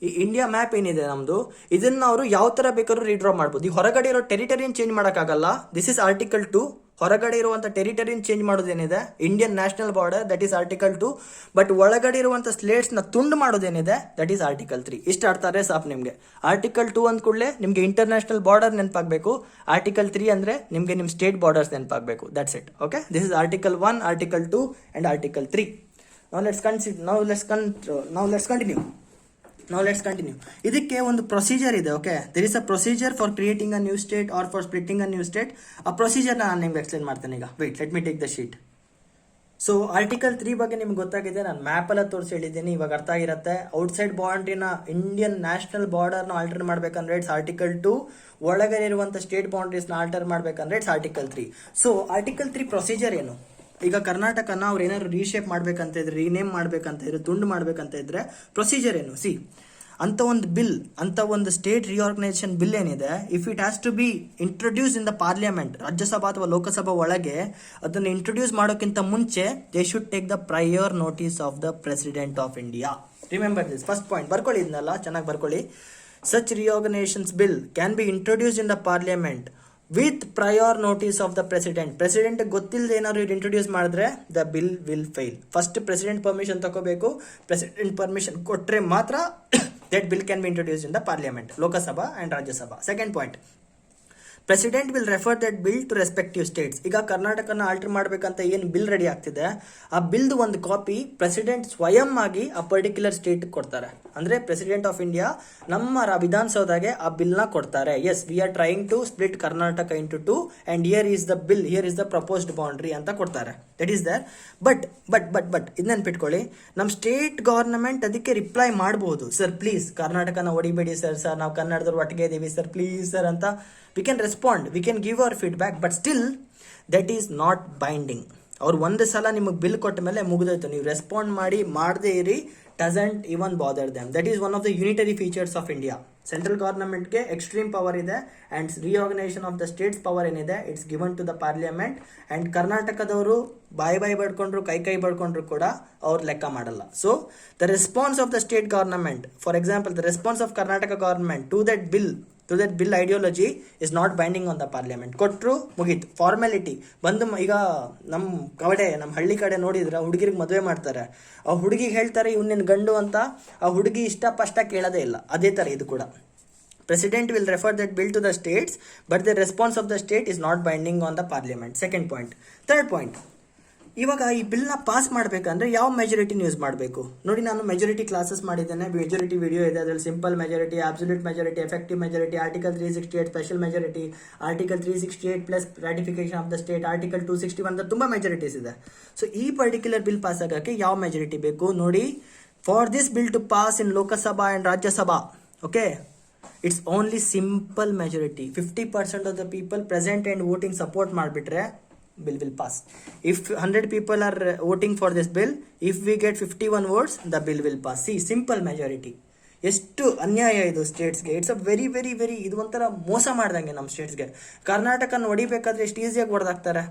ಈ ಇಂಡಿಯಾ ಮ್ಯಾಪ್ ಏನಿದೆ ನಮ್ದು, ಇದನ್ನ ಅವರು ಯಾವ ತರ ಬೇಕಾದ್ರೂ ರೀಡ್ರಾ ಮಾಡ್ಬೋದು. ಈ ಹೊರಗಡೆ ಇರೋ ಟೆರಿಟರಿಯನ್ ಚೇಂಜ್ ಮಾಡೋಕ್ಕಾಗಲ್ಲ. This is article 2. ಹೊರಗಡೆ ಇರುವಂತ ಟೆರಿಟರಿಯನ್ ಚೇಂಜ್ ಮಾಡೋದೇನಿದೆ, Indian national border, that is article 2. But ಒಳಗಡೆ ಇರುವಂತ ಸ್ಲೇಟ್ಸ್ ನ ತುಂಡು ಮಾಡೋದೇನಿದೆ, ದಟ್ ಈಸ್ ಆರ್ಟಿಕಲ್ 3. ಇಷ್ಟ ಆಡ್ತಾರೆ ಸಾಪ್ ನಿಮ್ಗೆ. ಆರ್ಟಿಕಲ್ 2 ಅಂದ ಕೂಡಲೇ ನಿಮ್ಗೆ ಇಂಟರ್ನ್ಯಾಷನಲ್ ಬಾರ್ಡರ್ ನೆನಪಾಗಬೇಕು. ಆರ್ಟಿಕಲ್ 3 ಅಂದ್ರೆ ನಿಮ್ಗೆ ನಿಮ್ ಸ್ಟೇಟ್ ಬಾರ್ಡರ್ಸ್ ನೆನಪಾಗಬೇಕು. That's it. Okay, this is article 1, article 2 and article 3. Now let's continue. ಇದಕ್ಕೆ ಒಂದು ಪ್ರೊಸೀಜರ್ ಇದೆ. Okay, there is a procedure for creating a new state or for splitting a new state. ಆ ಪ್ರೊಸೀಜರ್ ನಾನು ನಿಮ್ಗೆ ಎಕ್ಸ್ಪ್ಲೇನ್ ಮಾಡ್ತೇನೆ ಈಗ. Wait, let me take the sheet. So article 3 ಬಗ್ಗೆ ನಿಮ್ಗೆ ಗೊತ್ತಾಗಿದೆ, ನಾನು ಮ್ಯಾಪ್ ಎಲ್ಲ ತೋರಿಸಿ ಹೇಳಿದ್ದೀನಿ, ಇವಾಗ ಅರ್ಥ ಆಗಿರುತ್ತೆ. ಔಟ್ಸೈಡ್ ಬೌಂಡ್ರಿನ ಇಂಡಿಯನ್ ನ್ಯಾಷನಲ್ ಬಾರ್ಡರ್ನ ಆಲ್ಟರ್ ಮಾಡ್ಬೇಕಂದ್ರೆ ಇಟ್ಸ್ ಆರ್ಟಿಕಲ್ 2. ಒಳಗಡೆ ಇರುವಂತ ಸ್ಟೇಟ್ ಬೌಂಡ್ರೀಸ್ನ ಆಲ್ಟರ್ ಮಾಡ್ಬೇಕಂದ್ರೆ it's article 3. So article 3 procedure ಏನು? ಈಗ ಕರ್ನಾಟಕನ ಅವ್ರು ಏನಾದ್ರು ರೀಶೇಪ್ ಮಾಡ್ಬೇಕಂತ ಇದ್ರೆ, ರೀನೇಮ್ ಮಾಡ್ಬೇಕಂತ ಇದ್ರೆ, ತುಂಡು ಮಾಡ್ಬೇಕಂತ ಇದ್ರೆ ಪ್ರೊಸೀಜರ್ ಏನು? ಅಂತ ಒಂದು ಬಿಲ್, ಅಂತ ಒಂದು ಸ್ಟೇಟ್ ರಿಆರ್ಗನೈಸೇಷನ್ ಬಿಲ್ ಏನಿದೆ, if it has to be introduce in the parliament, Rajya Sabha ಅಥವಾ ಲೋಕಸಭಾ ಒಳಗೆ ಅದನ್ನು ಇಂಟ್ರೊಡ್ಯೂಸ್ ಮಾಡೋಕ್ಕಿಂತ ಮುಂಚೆ they should take the prior notice of the president of India. Remember this. First point ಬರ್ಕೊಳ್ಳಿ, ಇದನ್ನೆಲ್ಲ ಚೆನ್ನಾಗಿ ಬರ್ಕೊಳ್ಳಿ. Such reorganisations bill can be introduce in the parliament with prior notice of the president. President ಗೊತ್ತಿಲ್ಲದೆ ಏನಾದ್ರು ಇಂಟ್ರೊಡ್ಯೂಸ್ ಮಾಡಿದ್ರೆ the bill will fail. First president permission ತಗೋಬೇಕು. ಪ್ರೆಸಿಡೆಂಟ್ ಪರ್ಮಿಷನ್ ಕೊಟ್ಟರೆ ಮಾತ್ರ that bill can be introduced in the parliament, Lok Sabha and Rajya Sabha. Second point, president will refer that bill to respective states. ಈಗ ಕರ್ನಾಟಕನ ಆಲ್ಟರ್ ಮಾಡ್ಬೇಕಂತ ಏನು ಬಿಲ್ ರೆಡಿ ಆಗ್ತಿದೆ, ಆ ಬಿಲ್ದು ಒಂದು ಕಾಪಿ ಪ್ರೆಸಿಡೆಂಟ್ ಸ್ವಯಂ ಆಗಿ ಆ ಪರ್ಟಿಕ್ಯುಲರ್ ಸ್ಟೇಟ್ ಕೊಡ್ತಾರೆ. ಅಂದ್ರೆ ಪ್ರೆಸಿಡೆಂಟ್ ಆಫ್ ಇಂಡಿಯಾ ನಮ್ಮ ವಿಧಾನಸೌಧಗೆ ಆ ಬಿಲ್ ನ ಕೊಡ್ತಾರೆ. Yes, we are trying to split Karnataka into 2 and here is the bill, here is the proposed boundary ಅಂತ ಕೊಡ್ತಾರೆ. That is there. ಬಟ್ ಇದು ನೆನ್ಪಿಟ್ಕೊಳ್ಳಿ, ನಮ್ಮ ಸ್ಟೇಟ್ ಗವರ್ನಮೆಂಟ್ ಅದಕ್ಕೆ ರಿಪ್ಲೈ ಮಾಡಬಹುದು. ಸರ್ ಪ್ಲೀಸ್ ಕರ್ನಾಟಕನ ಹೊಡಿಬೇಡಿ ಸರ್, ನಾವು ಕನ್ನಡದವ್ರು ಒಟ್ಟಿಗೆ ಇದೀವಿ ಸರ್, ಪ್ಲೀಸ್ ಸರ್ ಅಂತ we can respond, we can give our feedback, but still that is not binding. ಅವ್ರು ಒಂದು ಸಲ ನಿಮಗೆ ಬಿಲ್ ಕೊಟ್ಟ ಮೇಲೆ ಮುಗಿದೋಯ್ತು, ನೀವು ರೆಸ್ಪಾಂಡ್ ಮಾಡದೇ ಇರಿ, doesn't even bother them. That is one of the unitary features of India. Central ಗವರ್ನಮೆಂಟ್ಗೆ ಎಕ್ಸ್ಟ್ರೀಮ್ ಪವರ್ ಇದೆ and reorganisation of the states power ಏನಿದೆ it's given to the parliament. And ಕರ್ನಾಟಕದವರು ಬಾಯಿ ಬಡ್ಕೊಂಡ್ರು, ಕೈ ಬಡ್ಕೊಂಡ್ರು ಕೂಡ ಅವ್ರು ಲೆಕ್ಕ ಮಾಡಲ್ಲ. So the response of the state government, for example the response of Karnataka government to that bill ideology is not binding on the parliament. ಕೊಟ್ಟರು ಮುಗೀತು, ಫಾರ್ಮ್ಯಾಲಿಟಿ ಬಂದು. ಈಗ ನಮ್ಮ ಹಳ್ಳಿ ಕಡೆ ನೋಡಿದ್ರೆ ಹುಡುಗಿರಿಗೆ ಮದುವೆ ಮಾಡ್ತಾರೆ, ಆ ಹುಡುಗಿಗೆ ಹೇಳ್ತಾರೆ ಇವ್ನ ಗಂಡು ಅಂತ, ಆ ಹುಡುಗಿ ಇಷ್ಟಪಷ್ಟ ಕೇಳೋದೇ ಇಲ್ಲ. ಅದೇ ತರ ಇದು ಕೂಡ. President will refer that bill to the states but the response of the state is not binding on the parliament. Second point. Third point, ಇವಾಗ ಈ ಬಿಲ್ನ ಪಾಸ್ ಮಾಡಬೇಕಂದ್ರೆ ಯಾವ ಮೆಜಾರಿಟಿನ ಯೂಸ್ ಮಾಡಬೇಕು ನೋಡಿ. ನಾನು ಮೆಜಾರಿಟಿ ಕ್ಲಾಸಸ್ ಮಾಡಿದ್ದೇನೆ, ಮೆಜಾರಿಟಿ ವಿಡಿಯೋ ಇದೆ, ಅದರಲ್ಲಿ simple majority, absolute majority, effective majority, article 368 special majority, article 368 plus ratification of the state, article 261 ಅಂತ ತುಂಬಾ ಮೆಜಾರಿಟೀಸ್ ಇದೆ. ಸೊ ಈ ಪರ್ಟಿಕ್ಯುಲರ್ ಬಿಲ್ ಪಾಸ್ ಆಗಕ್ಕೆ ಯಾವ ಮೆಜಾರಿಟಿ ಬೇಕು ನೋಡಿ. For this bill to pass in Lok Sabha and Rajya Sabha, okay, it's only simple majority. 50% of the people present and voting support ಮಾಡಿಬಿಟ್ರೆ bill will pass. If 100 people are voting for this bill, if we get 51 votes, the bill will pass. See, simple majority. ಎಷ್ಟು ಅನ್ಯಾಯ ಇದು ಸ್ಟೇಟ್ಸ್ಗೆ. It's a very very very, ಇದು ಒಂಥರ ಮೋಸ ಮಾಡ್ದಂಗೆ ನಮ್ಮ ಸ್ಟೇಟ್ಸ್ಗೆ. ಕರ್ನಾಟಕನ ಹೊಡಿಬೇಕಾದ್ರೆ ಎಷ್ಟು ಈಸಿಯಾಗಿ ಹೊಡೆದಾಕ್ತಾರೆ.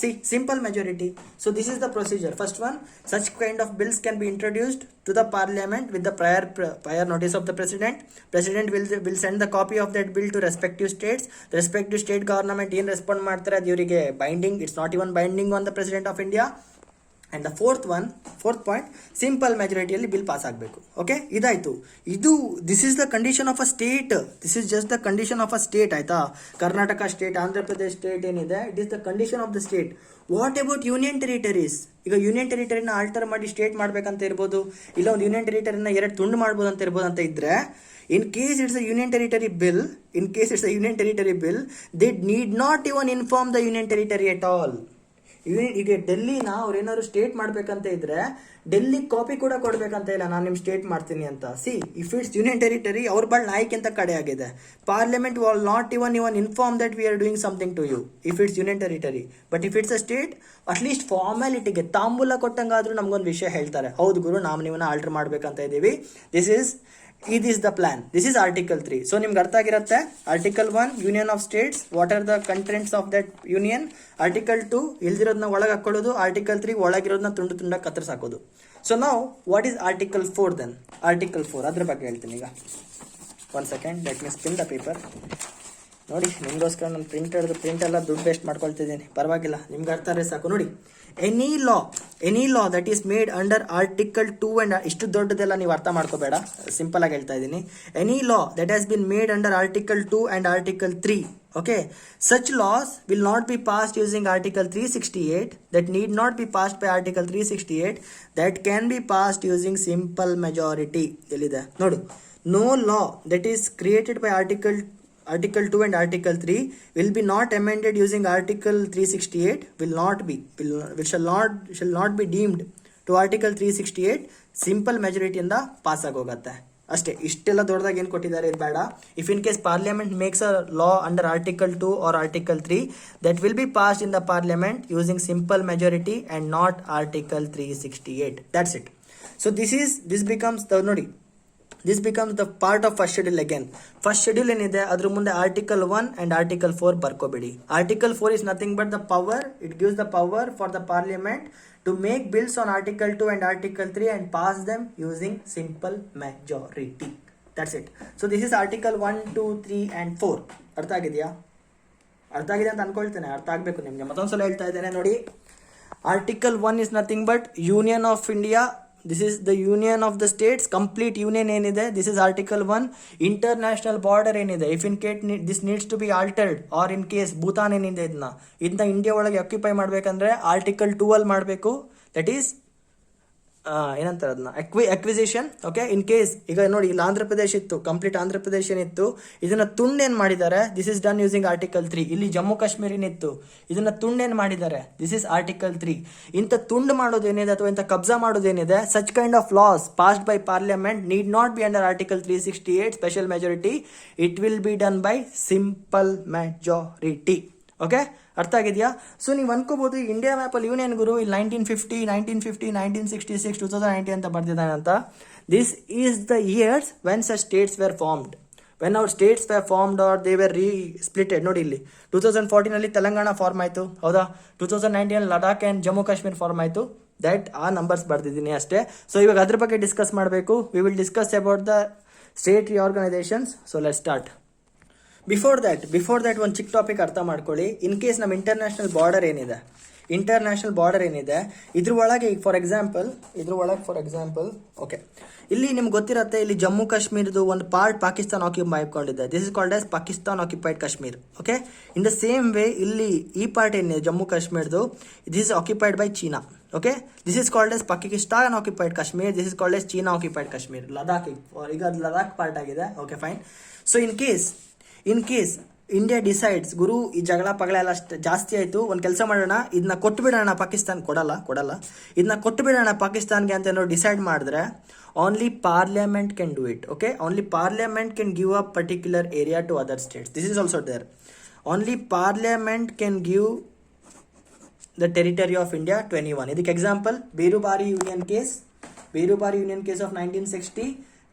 See, simple majority. So this is the procedure. First one, such kind of bills can be introduced to the parliament with the prior notice of the president. President will send the copy of that bill to respective states. The respective state government ಏನು ರೆಸ್ಪಾಂಡ್ ಮಾಡ್ತಾರೆ ಅದು ಇವರಿಗೆ binding, it's not even binding on the president of India. And the fourth point, simple ಮೆಜಾರಿಟಿಯಲ್ಲಿ ಬಿಲ್ ಪಾಸ್ ಆಗಬೇಕು. ಓಕೆ, ಇದಾಯಿತು. This is the condition of a state. This is just the condition of a state, ಆಯಿತಾ. ಕರ್ನಾಟಕ ಸ್ಟೇಟ್, ಆಂಧ್ರ ಪ್ರದೇಶ್ ಸ್ಟೇಟ್ ಏನಿದೆ, it is the condition of the state. What about union territories? ಈಗ ಯೂನಿಯನ್ ಟೆರಿಟರಿನ ಆಲ್ಟರ್ ಮಾಡಿ ಸ್ಟೇಟ್ ಮಾಡಬೇಕಂತ ಇರ್ಬೋದು, ಇಲ್ಲ ಒಂದು ಯೂನಿಯನ್ ಟೆರಿಟರಿನ 2 ತುಂಡು ಮಾಡ್ಬೋದು ಅಂತ ಇರ್ಬೋದು ಅಂತ ಇದ್ರೆ, in case it's a union territory bill, they need not even inform the union territory at all. ಈಗ ಡೆಲ್ಲಿನ ಅವ್ರು ಏನಾದ್ರು ಸ್ಟೇಟ್ ಮಾಡ್ಬೇಕಂತ ಇದ್ರೆ ಡೆಲ್ಲಿ ಕಾಪಿ ಕೂಡ ಕೊಡ್ಬೇಕಂತ ಇಲ್ಲ, ನಾನು ನಿಮ್ ಸ್ಟೇಟ್ ಮಾಡ್ತೀನಿ ಅಂತ. See, if it's union territory, ಅವ್ರ ಬಳಿ ನಾಯ್ಕಿಂತ ಕಡೆ ಆಗಿದೆ. Parliament will not even inform that we are doing something to you if it's union territory. But if it's a state, at least ಫಾರ್ಮ್ಯಾಲಿಟಿಗೆ ತಾಂಬೂಲ ಕೊಟ್ಟಂಗಾದ್ರೂ ನಮ್ಗೊಂದು ವಿಷಯ ಹೇಳ್ತಾರೆ, ಹೌದು ಗುರು ನಾವು ನೀವನ್ನ ಆಲ್ಟರ್ ಮಾಡ್ಬೇಕಂತ ಇದ್ದೀವಿ. It is the plan. This is Article 3. So ನಿಮ್ಗೆ ಅರ್ಥ ಆಗಿರುತ್ತೆ. Article 1, Union of States, what are the contents of that union. Article 2, ಇಲ್ದಿರೋದನ್ನ ಒಳಗೆ ಹಾಕೊಳ್ಳೋದು. Article 3, ಒಳಗಿರೋದನ್ನ ತುಂಡು ಕತ್ತರಿಸಾಕೋದು. So now, what is Article 4 then? Article 4, ಅದ್ರ ಬಗ್ಗೆ ಹೇಳ್ತೀನಿ ಈಗ. One second, let me spin the paper. ನೋಡಿ, ನಿಮಗೋಸ್ಕರ ನಾನು ಪ್ರಿಂಟ್ ಎಲ್ಲ ದುಡ್ಡು ವೇಸ್ಟ್ ಮಾಡ್ಕೊಳ್ತಿದ್ದೀನಿ, ಪರವಾಗಿಲ್ಲ, ನಿಮ್ಗೆ ಅರ್ಥ ಆದರೆ ಸಾಕು. ನೋಡಿ, any law that is made under article 2 and ಇಷ್ಟು ದೊಡ್ಡದೆಲ್ಲ ನೀವು ಅರ್ಥ ಮಾಡ್ಕೋಬೇಡ, ಸಿಂಪಲ್ ಆಗಿ ಹೇಳ್ತಾ ಇದ್ದೀನಿ. Any law that has been made under article 2 and article 3, okay, such laws will not be passed using article 368, that need not be passed by article 368, that can be passed using simple majority. ಎಲ್ಲಿದೆ ನೋಡು, no law that is created by article 2 and article 3 will be not amended using article 368, shall not be deemed to article 368. Simple ಮೆಜಾರಿಟಿಯಿಂದ ಪಾಸ್ ಆಗೋಗತ್ತೆ ಅಷ್ಟೇ. ಇಷ್ಟೆಲ್ಲ ದೊಡ್ಡದಾಗಿ ಏನು ಕೊಟ್ಟಿದ್ದಾರೆ ಇದು ಬೇಡ. If in case parliament makes a law under article 2 or article 3, that will be passed in the parliament using simple majority and not article 368. That's it. So this becomes the ನೋಡಿ, this becomes the part of first schedule again. First schedule ಏನಿದೆ ಅದ್ರ ಮುಂದೆ article 1 and article 4 ಬರ್ಕೋಬೇಡಿ. Article 4 is nothing but the power, it gives the power for the parliament to make bills on article 2 and article 3 and pass them using simple majority. That's it. So this is article 1, 2, 3 and 4. ಅರ್ಥ ಆಗಿದೆಯಾ? ಅರ್ಥ ಆಗಿದೆ ಅಂತ ಅನ್ಕೊಳ್ತೇನೆ, ಅರ್ಥ ಆಗಬೇಕು ನಿಮಗೆ. ಮತ್ತೊಂದ್ಸಲ ಹೇಳ್ತಾ ಇದ್ದೇನೆ ನೋಡಿ. Article 1 is nothing but Union of India. This is the union of the states, complete union ಏನಿದೆ, this is article 1. International border ಏನಿದೆ, if in case this needs to be altered or in case Bhutan ಏನಿದೆ ಇದನ್ನ ಇಂಡಿಯಾ ಒಳಗೆ ಆಕ್ಯುಪೈ ಮಾಡಬೇಕಂದ್ರೆ article 2 ಅಲ್ಲಿ ಮಾಡಬೇಕು. ದಟ್ ಈಸ್ ಏನಂತಾರೆ ಅದನ್ನ ಅಕ್ವಿಸಿಷನ್. ಓಕೆ, ಇನ್ ಕೇಸ್ ಈಗ ನೋಡಿ ಇಲ್ಲಿ ಆಂಧ್ರ ಪ್ರದೇಶ ಇತ್ತು, ಕಂಪ್ಲೀಟ್ ಆಂಧ್ರ ಪ್ರದೇಶ ಏನಿತ್ತು ಇದನ್ನ ತುಂಡೇನ್ ಮಾಡಿದ್ದಾರೆ, this is done using article 3. ಇಲ್ಲಿ ಜಮ್ಮು ಕಾಶ್ಮೀರ ಏನಿತ್ತು ಇದನ್ನ ತುಂಡೇನ್ ಮಾಡಿದ್ದಾರೆ, ದಿಸ್ ಇಸ್ ಆರ್ಟಿಕಲ್ 3. ಇಂಥ ತುಂಡು ಮಾಡೋದೇನಿದೆ ಅಥವಾ ಇಂಥ ಕಬ್ಜಾ ಮಾಡೋದೇನಿದೆ, such kind of laws passed by parliament need not be under article 368 special majority, it will be done by simple majority. Okay, ಅರ್ಥ ಆಗಿದೆಯಾ? ಸೊ ನೀವು ಅನ್ಕೋಬಹುದು ಇಂಡಿಯಾ ಮ್ಯಾಪಲ್ಲಿ ಯೂನಿಯನ್ ಗುರು ಇಲ್ಲಿ 1950, 1966, 2019 ಅಂತ ಬರ್ದಿದ್ದಾನೆ ಅಂತ. This is the years when such states were formed, when our states were formed or they were splitted. ನೋಡಿ ಇಲ್ಲಿ 2014 ತೆಲಂಗಾಣ ಫಾರ್ಮ್ ಆಯಿತು, ಹೌದಾ? 2019 ಲಡಾಖ್ ಆ್ಯಂಡ್ ಜಮ್ಮು ಕಾಶ್ಮೀರ್ ಫಾರ್ಮ್ ಆಯಿತು. ದಟ್ ಆ ನಂಬರ್ಸ್ ಬರ್ದಿದ್ದೀನಿ ಅಷ್ಟೇ. ಸೊ ಇವಾಗ ಅದ್ರ ಬಗ್ಗೆ ಡಿಸ್ಕಸ್ ಮಾಡಬೇಕು. We will discuss about the state reorganisations. So let's start. Before that ಒಂದು ಚಿಕ್ಕ ಟಾಪಿಕ್ ಅರ್ಥ ಮಾಡ್ಕೊಳ್ಳಿ. ಇನ್ ಕೇಸ್ ನಮ್ಮ ಇಂಟರ್ನ್ಯಾಷನಲ್ ಬಾರ್ಡರ್ ಏನಿದೆ ಇದ್ರ ಒಳಗೆ ಫಾರ್ ಎಕ್ಸಾಂಪಲ್ ಓಕೆ, ಇಲ್ಲಿ ನಿಮ್ಗೆ ಗೊತ್ತಿರುತ್ತೆ, ಇಲ್ಲಿ ಜಮ್ಮು ಕಾಶ್ಮೀರದ ಒಂದು ಪಾರ್ಟ್ ಪಾಕಿಸ್ತಾನ್ ಆಕ್ಯುಪೈ ಮಾಡ್ಕೊಂಡಿದೆ. This is called as Pakistan occupied Kashmir. Okay, in the same way ಇಲ್ಲಿ ಈ ಪಾರ್ಟ್ ಏನಿದೆ ಜಮ್ಮು ಕಾಶ್ಮೀರದು, this is occupied by China. Okay, this is called as Pakistan occupied Kashmir, this is called as China occupied Kashmir. Ladakh ಈಗ ಅದು ಲದಾಖ್ ಪಾರ್ಟ್ ಆಗಿದೆ. Okay fine. So in case India decides, ಗುರು ಈ ಜಗಳ ಪಗಳ ಎಲ್ಲ ಜಾಸ್ತಿ ಆಯಿತು, ಒಂದು ಕೆಲಸ ಮಾಡೋಣ, ಇದನ್ನ ಕೊಟ್ಟುಬಿಡೋಣ ಪಾಕಿಸ್ತಾನ್, ಕೊಡಲ್ಲ ಇದನ್ನ ಕೊಟ್ಟುಬಿಡೋಣ ಪಾಕಿಸ್ತಾನ್ಗೆ ಅಂತ ಏನೋ ಡಿಸೈಡ್ ಮಾಡಿದ್ರೆ, only parliament can do it. Okay, only parliament can give a particular area to other states. This is also there. Only parliament can give the territory of India to anyone. ಇದಕ್ಕೆ example Berubari union case of 1960.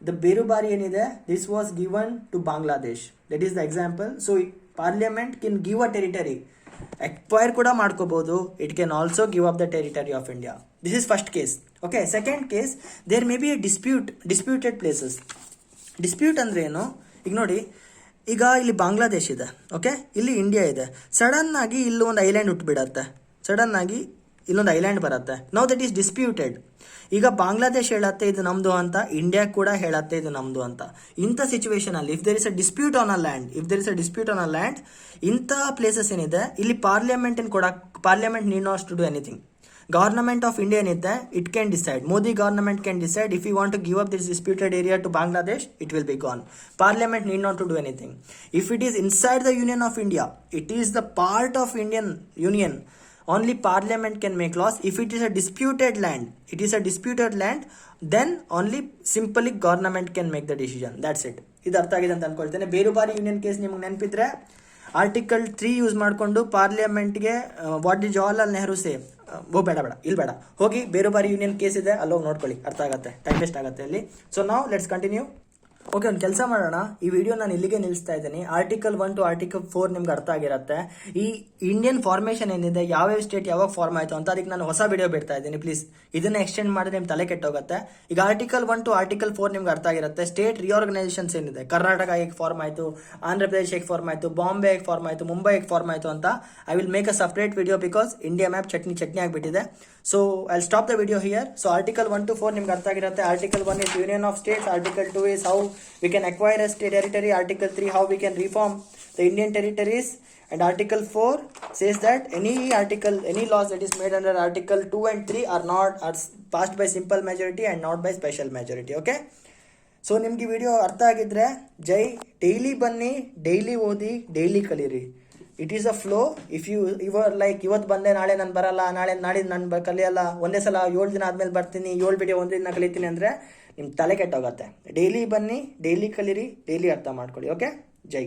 The Berubari ಏನಿದೆ, this was given to Bangladesh. That is the example. So parliament can give a territory acquire ಕೂಡ ಮಾಡ್ಕೋಬಹುದು. It can also give up the territory of India. This is first case. Okay, second case, there may be a disputed places. Dispute ಅಂದ್ರೆ ಏನು? ಈಗ ನೋಡಿ, ಈಗ ಇಲ್ಲಿ ಬಾಂಗ್ಲಾದೇಶ್ ಇದೆ, ಓಕೆ, ಇಲ್ಲಿ ಇಂಡಿಯಾ ಇದೆ. ಸಡನ್ ಆಗಿ ಇಲ್ಲಿ ಒಂದು ಐಲ್ಯಾಂಡ್ ಹುಟ್ಟುಬಿಡತ್ತೆ, ಸಡನ್ ಆಗಿ ಇಲ್ಲೊಂದು ಐಲ್ಯಾಂಡ್ ಬರುತ್ತೆ. Now that is disputed. ಈಗ ಬಾಂಗ್ಲಾದೇಶ್ ಹೇಳತ್ತೆ ಇದು ನಮ್ದು ಅಂತ, ಇಂಡಿಯಾ ಕೂಡ ಹೇಳತ್ತೆ ಇದು ನಮ್ದು ಅಂತ. ಇಂಥ ಸಿಚುವೇಶನ್ ಅಲ್ಲಿ if there is a dispute on a land, ಇಂಥ ಪ್ಲೇಸಸ್ ಏನಿದೆ ಇಲ್ಲಿ parliament parliament need not to do anything. Government of India ಏನಿದೆ, it can decide. Modi government can decide if you want to give up this disputed area to Bangladesh, it will be gone. Parliament need not to do anything. If it is inside the union of India, it is the part of Indian union, only parliament can make laws. If it is a disputed land, then only simply government can make the decision. That's it. ಇದು ಅರ್ಥ ಆಗಿದೆ ಅಂತ ಅನ್ಕೊಳ್ತೇನೆ. ಬೇರುಬಾರಿ ಯೂನಿಯನ್ ಕೇಸ್ ನಿಮ್ಗೆ ನೆನಪಿದ್ರೆ ಆರ್ಟಿಕಲ್ 3 ಯೂಸ್ ಮಾಡಿಕೊಂಡು ಪಾರ್ಲಿಮೆಂಟ್ಗೆ ವಾಟ್ ಡಿ ಜವಾಹರ್ಲಾಲ್ ನೆಹರು ಸೇ, ಬೇಡ ಹೋಗಿ ಬೇರುಬಾರಿ ಯೂನಿಯನ್ ಕೇಸ್ ಇದೆ, ಅಲ್ಲೋಗಿ ನೋಡ್ಕೊಳ್ಳಿ, ಅರ್ಥ ಆಗುತ್ತೆ, ಟೈಮ್ ವೇಸ್ಟ್ ಆಗುತ್ತೆ ಅಲ್ಲಿ. ಸೊ ನಾವು ಲೆಟ್ಸ್ ಕಂಟಿನ್ಯೂ. ಓಕೆ, ಒಂದು ಕೆಲಸ ಮಾಡೋಣ, ಈ ವಿಡಿಯೋ ನಾನು ಇಲ್ಲಿಗೆ ನಿಲ್ಲಿಸ್ತಾ ಇದ್ದೀನಿ. ಆರ್ಟಿಕಲ್ 1 to ಆರ್ಟಿಕಲ್ 4 ನಿಮ್ಗೆ ಅರ್ಥ ಆಗಿರುತ್ತೆ. ಈ ಇಂಡಿಯನ್ ಫಾರ್ಮೇಷನ್ ಏನಿದೆ, ಯಾವ್ಯಾವ ಸ್ಟೇಟ್ ಯಾವಾಗ ಫಾರ್ಮ್ ಆಯಿತು ಅಂತ, ಅದಕ್ಕೆ ನಾನು ಹೊಸ ವಿಡಿಯೋ ಬಿಡ್ತಾ ಇದ್ದೀನಿ. ಪ್ಲೀಸ್ ಇದನ್ನ ಎಕ್ಸ್ಟೆಂಡ್ ಮಾಡಿದ್ರೆ ನಿಮ್ಮ ತಲೆ ಕೆಟ್ಟೋಗುತ್ತೆ. ಈಗ ಆರ್ಟಿಕಲ್ 1 to ಆರ್ಟಿಕಲ್ 4 ನಿಮ್ಗೆ ಅರ್ಥ ಆಗಿರುತ್ತೆ. ಸ್ಟೇಟ್ ರಿಆರ್ಗನೈಸೇಷನ್ಸ್ ಏನಿದೆ, ಕರ್ನಾಟಕ ಹೇಗೆ ಫಾರ್ಮ್ ಆಯಿತು, ಆಂಧ್ರ ಪ್ರದೇಶ ಹೇಗೆ ಫಾರ್ಮ್ ಆಯಿತು, ಬಾಂಬೆ ಹೇಗೆ ಫಾರ್ಮ್ ಆಯಿತು, ಮುಂಬೈ ಹೇಗೆ ಫಾರ್ಮ್ ಆಯಿತು ಅಂತ I will make a separate video because India map chutney ಆಗಿಬಿಟ್ಟಿದೆ. So I will stop the video here. So article 1 to 4 ನಿಮ್ಗೆ ಅರ್ಥ ಆಗಿರುತ್ತೆ. Article 1 is union of states. Article 2 is how we can acquire a state territory. Article 3 how we can reform the Indian territories, and Article 4 says that any laws that is made under Article 2 and 3 are passed by simple majority and not by special majority. Okay, so ನಿಮ್ಗೆ ವಿಡಿಯೋ ಅರ್ಥ ಆಗಿದ್ರೆ ಜೈ. ಡೈಲಿ ಬನ್ನಿ, ಡೈಲಿ ಓದಿ, ಡೈಲಿ ಕಲೀರಿ. It is a flow. If your like ಇವತ್ತು ಬಂದೆ ನಾಳೆ ನಾನು ಬರಲ್ಲ, ನಾಡಿದ್ದು ನಾನು ಕಲಿಯಲ್ಲ, ಒಂದೇ ಸಲ 7 ದಿನ ಆದ್ಮೇಲೆ ಬರ್ತೀನಿ, 7 ವಿಡಿಯೋ ಒಂದೇ ದಿನ ಕಲಿತೀನಿ ಅಂದರೆ ನಿಮ್ಮ ತಲೆ ಕೆಟ್ಟೋಗತ್ತೆ. ಡೈಲಿ ಬನ್ನಿ, ಡೈಲಿ ಕಲೀರಿ, ಡೈಲಿ ಅರ್ಥ ಮಾಡ್ಕೊಳ್ಳಿ. ಓಕೆ, ಜೈ.